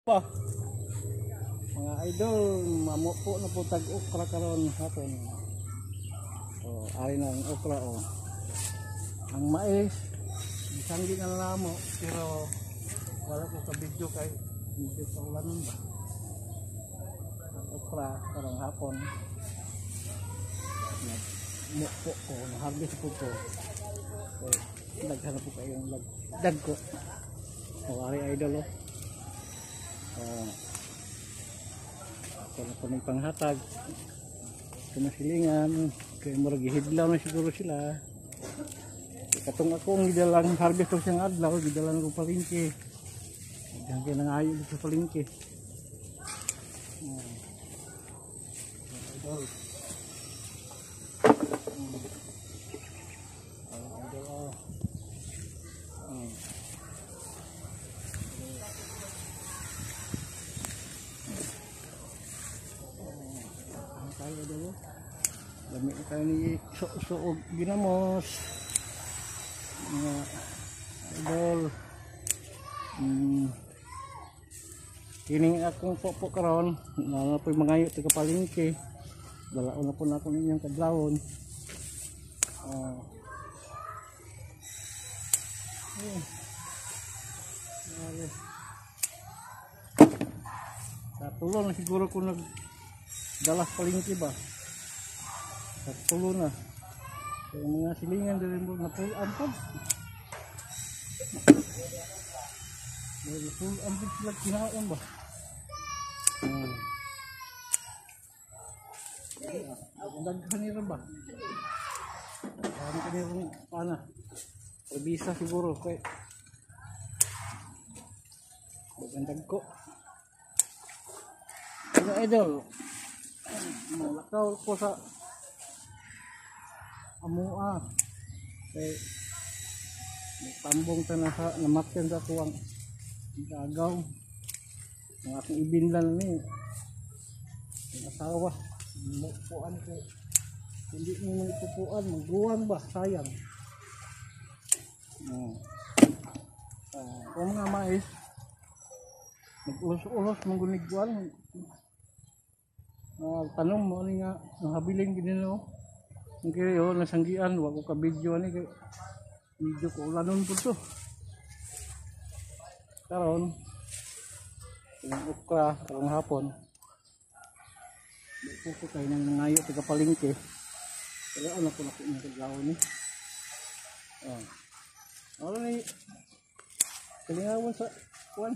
Pa mga idol, mamupo na po tag okra karon hapon. So ari na ang okra ang mais isanggi na namo pero wala ko ka video kay hindi ko ulanon ba ang okra karong hapon. Mupo ko harvest ko to. Naghanap po kayong dag ko. Ari idol ako na po panghatag kumasilingan kaya murag hidlaw na siguro sila katong akong gidalang harvest ko siyang adlaw gidalang ko palingki hanggang kaya nangayo dito sa palingki tayo dulu dami tayo ni suog ginamos mga idol kining akong popo karon na po mangayo taga palengke dalaon na po na ako ninyong kadlawon sa tulo na siguro ko dalas palengke ba sa tulo na so, mga silingan din mo na pulaan pa pulaan din sila kinaon ba daghan nila ba daghan nila pana pabisa siguro kay magandang ko mga idol malakaw ko sa amua kay may tambong na sa namatyan sa tuwang gagaw ang aking ibinlan ni ang asawa magpuan ko hindi mo magpupuan magbuwang ba sayang kung mga mais nag-ulos-ulos manggunigwan tanong mo ni nga nahabiling ginino kaya yun nasanggian wag ko ka video ni kay video ko ulanon po to karon yung okra karong hapon ko kayo nang ngayo taga palengke pero ano ko na po yung kadlaw ni ano ni kalingawan sa kuwan